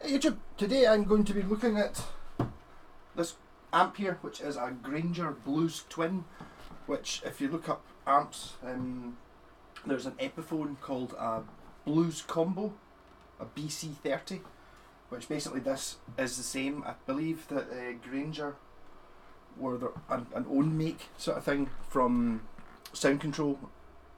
Hey YouTube, today I'm going to be looking at this amp here, which is a Grainger Blues Twin, which if you look up amps, there's an epiphone called a Blues Combo, a BC30, which basically this is the same. I believe that Grainger were an own make sort of thing from Sound Control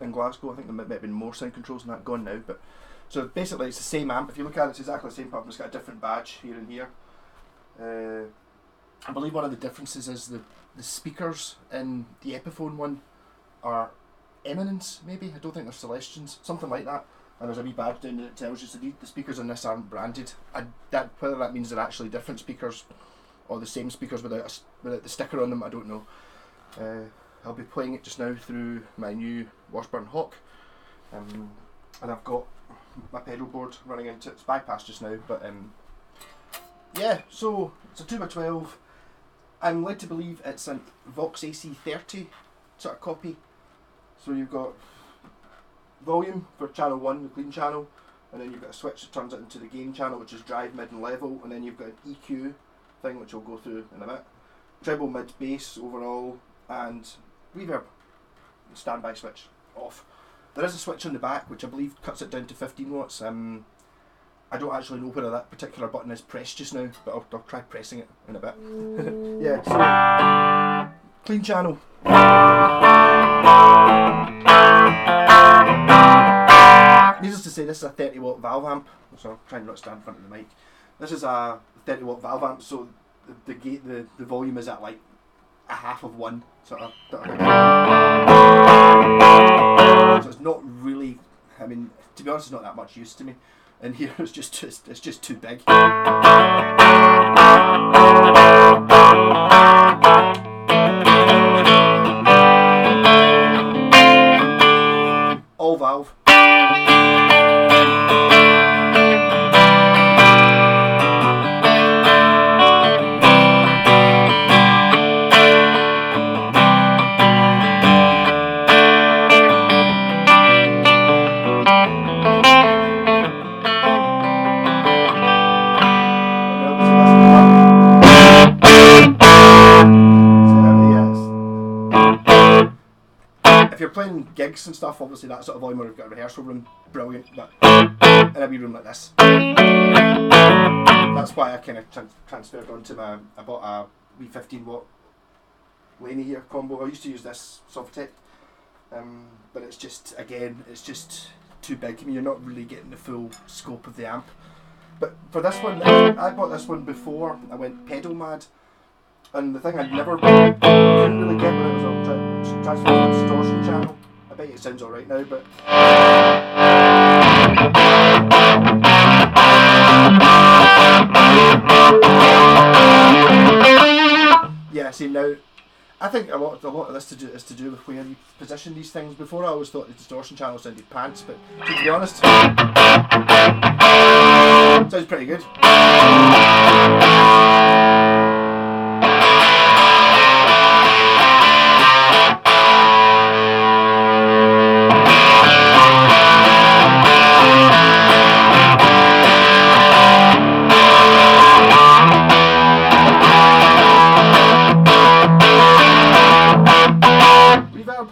in Glasgow. I think there might have been more Sound Controls than that gone now, but so basically it's the same amp. If you look at it, it's exactly the same pump. It's got a different badge here and here. I believe one of the differences is the speakers in the Epiphone one are Eminence, maybe. I don't think they're Celestians, something like that. And there's a wee badge down there that tells you so the speakers in this aren't branded. Whether that means they're actually different speakers or the same speakers without the sticker on them, I don't know. I'll be playing it just now through my new Washburn Hawk, and I've got my pedal board running into it. It's bypassed just now, but yeah, so it's a 2x12. I'm led to believe it's a Vox AC30 sort of copy. So you've got volume for channel 1, the clean channel, and then you've got a switch that turns it into the gain channel, which is drive, mid and level, and then you've got an EQ thing, which we'll go through in a bit. Treble, mid, bass overall, and reverb. Standby switch off. There is a switch on the back which I believe cuts it down to 15 watts. I don't actually know whether that particular button is pressed just now, but I'll try pressing it in a bit. Yeah, so clean channel. Needless to say, this is a 30 watt valve amp, so I'll try and not stand in front of the mic. This is a 30 watt valve amp, so the volume is at like a half of one sort of. So it's not really, I mean, to be honest, it's not that much use to me. And here it's just too big. All valve. If you're playing gigs and stuff, obviously that sort of volume where you've got a rehearsal room, brilliant, but in a wee room like this. That's why I kind of transferred onto I bought a wee 15 watt Laney here combo. I used to use this Softec, but it's just, again, it's just too big. I mean, you're not really getting the full scope of the amp. But for this one, I bought this one before I went pedal mad. And the thing I couldn't really get with it was I'll transfer to the distortion channel. I bet it sounds alright now, but yeah, see now, I think a lot of this is to do with where you position these things. Before I always thought the distortion channel sounded pants, but to be honest, sounds pretty good. Reverb.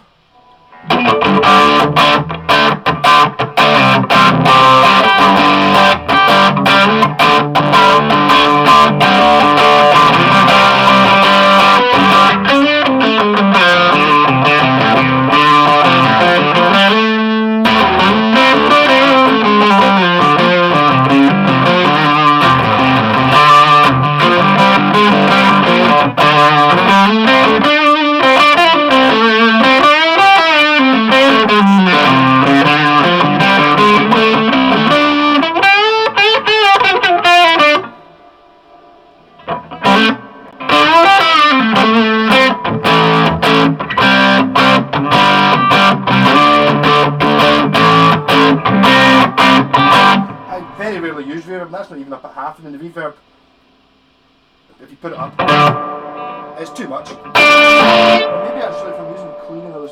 Very rarely use reverb, and that's not even up at half, and then the reverb, if you put it up, it's too much. Or maybe actually if I'm using clean and I was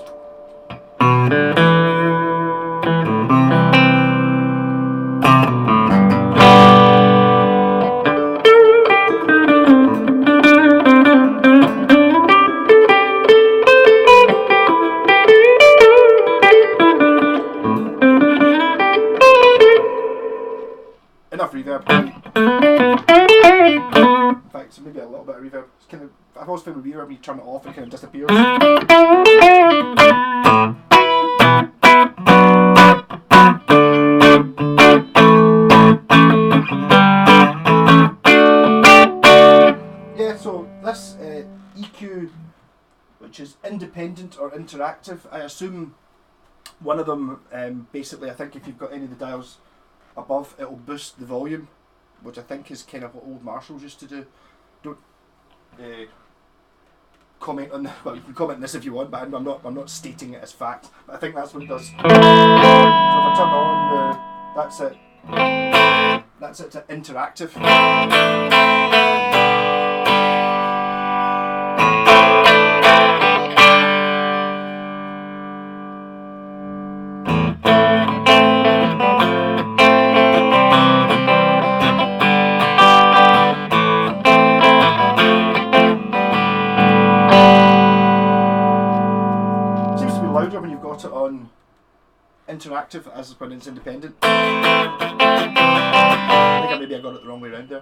enough reverb. In fact, so maybe a little bit of reverb. It's kind of, I've always found with reverb when you turn it off, it kind of disappears. Yeah, so this EQ, which is independent or interactive, I assume one of them, basically, I think if you've got any of the dials above, it'll boost the volume, which I think is kind of what old Marshalls used to do. Don't comment on that. Well, you can comment on this if you want, but I'm not stating it as fact. But I think that's what it does. So if I turn on, that's it. That's it to interactive. When you've got it on interactive as when it's independent. I think maybe I got it the wrong way around there.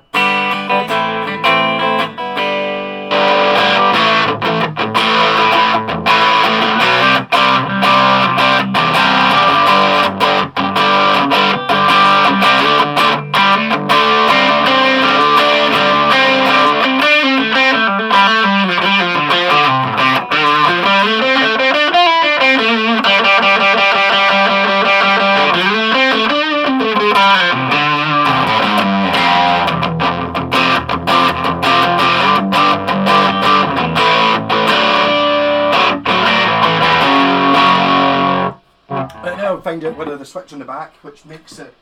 Find out whether the switch on the back, which makes it,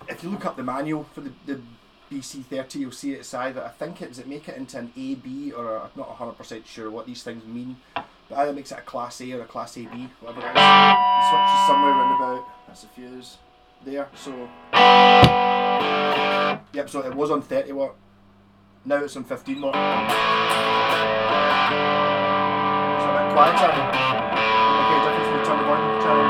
if you look up the manual for the BC30, you'll see it say that I think it make it into an AB, or I'm not 100% sure what these things mean, but either makes it a Class A or a Class AB, whatever it is. The switch is somewhere around about, that's the fuse, there, so, yep, so it was on 30 watt, now it's on 15 watt. It's a bit quieter. Okay, difference when you turn the volume channel on.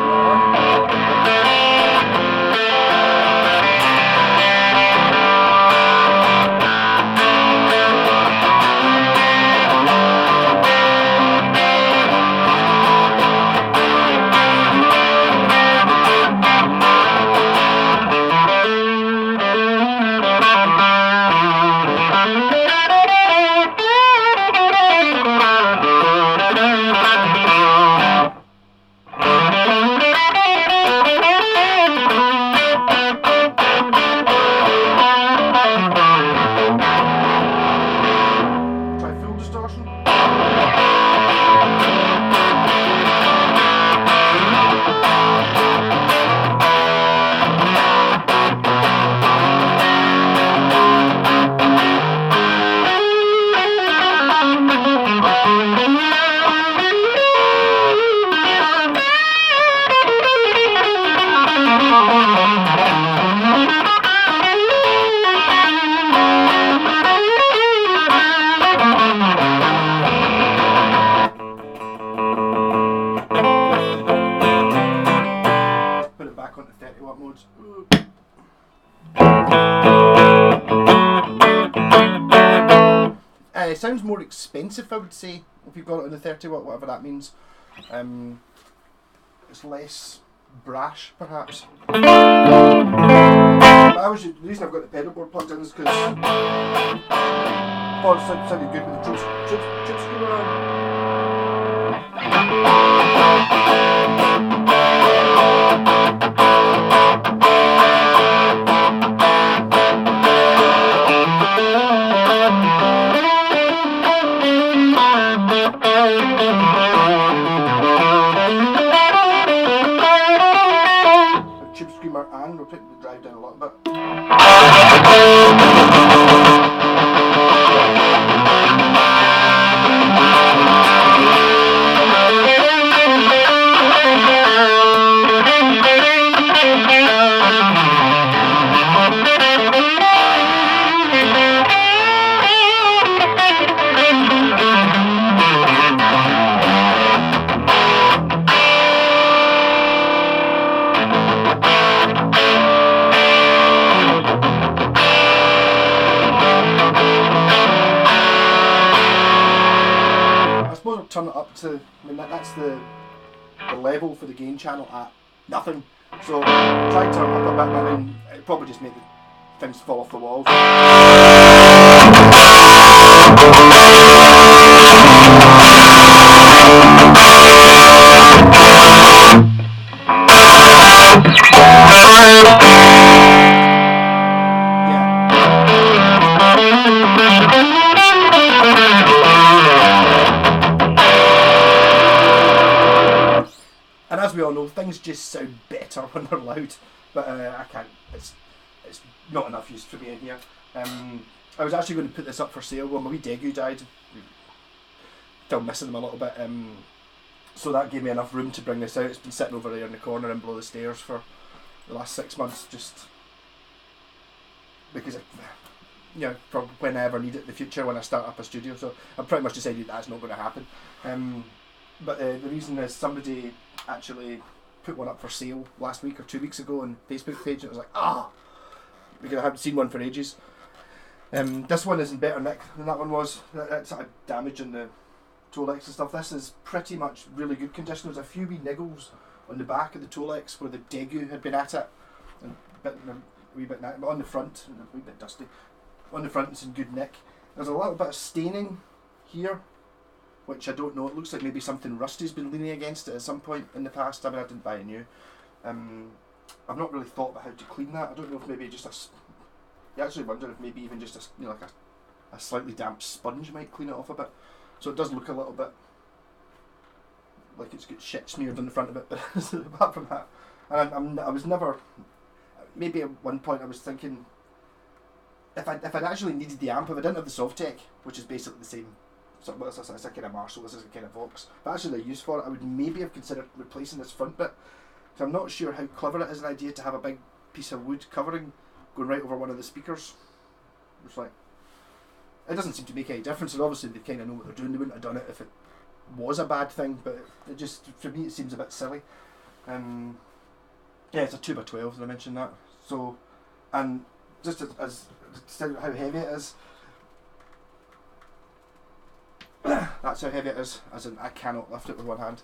It sounds more expensive, I would say, if you've got it on the 30 watt, whatever that means. It's less brash, perhaps. But the reason I've got the pedal board plugged in is because I thought it sounded good with the tube screamer on. And we'll put the drive down a little bit. turn it up to, I mean that's the level for the gain channel at nothing. So try to turn it up a bit, but I mean it'd probably just make the things fall off the walls. And as we all know, things just sound better when they're loud, but I can't. It's not enough use for me in here. I was actually going to put this up for sale when my wee Degu died. Still missing them a little bit. So that gave me enough room to bring this out. It's been sitting over there in the corner and below the stairs for the last 6 months, just because for when I ever need it in the future when I start up a studio. So I've pretty much decided that's not going to happen. But the reason is somebody actually put one up for sale last week or 2 weeks ago on Facebook page, and it was like, because I hadn't seen one for ages. This one is in better nick than that one was. That's sort of damage in the Tolex and stuff. This is pretty much really good condition. There's a few wee niggles on the back of the Tolex where the Degu had been at it, and a wee bit, but on the front, and a wee bit dusty. On the front it's in good nick. There's a little bit of staining here, which I don't know, it looks like maybe something rusty's been leaning against it at some point in the past. I mean, I didn't buy it new. I've not really thought about how to clean that. I don't know if maybe just you actually wonder if maybe even just like a slightly damp sponge might clean it off a bit. So it does look a little bit like it's got shit smeared on the front of it, but apart from that, and I was never, maybe at one point I was thinking, if I'd actually needed the amp, if I didn't have the Sovtech, which is basically the same, so it's a kind of Marshall, this is a kind of Vox, if I actually had a use for it, I would maybe have considered replacing this front bit. So I'm not sure how clever it is an idea to have a big piece of wood covering going right over one of the speakers. It's like, it doesn't seem to make any difference, and obviously they kind of know what they're doing. They wouldn't have done it if it was a bad thing, but it just, for me, it seems a bit silly. Yeah, it's a 2x12, did I mention that? So, and just as how heavy it is, that's how heavy it is, as in I cannot lift it with one hand.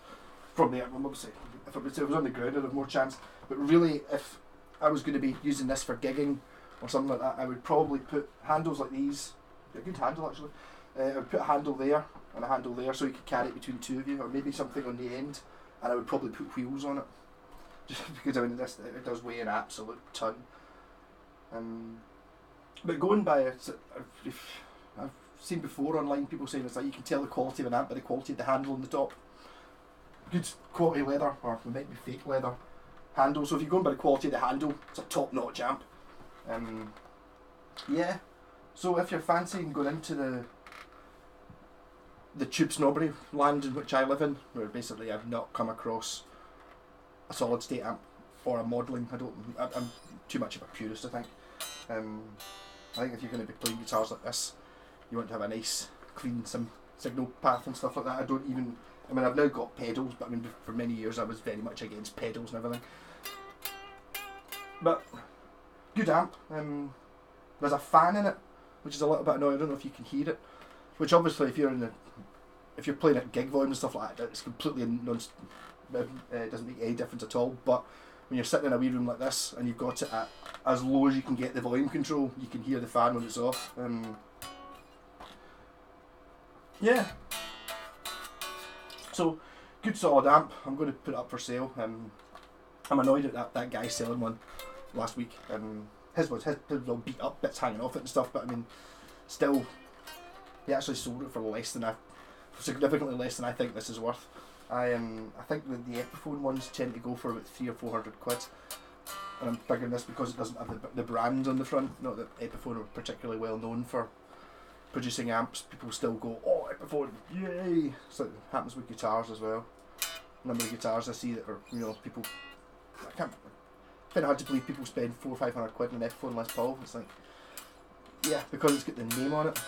Probably, obviously, if it was on the ground I'd have more chance, but really if I was going to be using this for gigging or something like that, I would probably put handles like these, a good handle actually, I would put a handle there and a handle there so you could carry it between two of you, or maybe something on the end, and I would probably put wheels on it, just because I mean it does weigh an absolute ton. But going by it, I've seen before online people saying it's like you can tell the quality of an amp by the quality of the handle on the top. Good quality leather, or it might be fake leather handle, so if you're going by the quality of the handle, it's a top-notch amp. Yeah, so if you're fancying going into the tube snobbery land in which I live in, where basically I've not come across a solid state amp or a modelling, I'm too much of a purist, I think. I think if you're going to be playing guitars like this, you want to have a nice clean signal path and stuff like that. I mean I've now got pedals, but I mean for many years I was very much against pedals and everything. But good amp. There's a fan in it, which is a little bit annoying. I don't know if you can hear it. Which obviously, if you're playing at gig volume and stuff like that, it's completely it doesn't make any difference at all. But when you're sitting in a wee room like this and you've got it at as low as you can get the volume control, you can hear the fan when it's off. Yeah. So good solid amp. I'm going to put it up for sale. I'm annoyed at that guy selling one last week. His was all beat up, bits hanging off it and stuff, but I mean, still, he actually sold it for significantly less than I think this is worth. I think that the Epiphone ones tend to go for about 300 or 400 quid, and I'm figuring this because it doesn't have the brand on the front. Not that Epiphone are particularly well known for producing amps. People still go, oh, Epiphone, yay! So it happens with guitars as well. A number of guitars I see that are, people, I find it hard to believe people spend 400 or 500 quid on an Epiphone Les Paul. It's like, yeah, because it's got the name on it.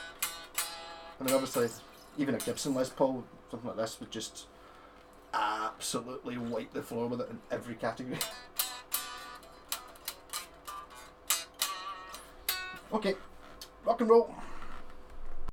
I mean, obviously, even a Gibson Les Paul, something like this, would just absolutely wipe the floor with it in every category. Okay, rock and roll.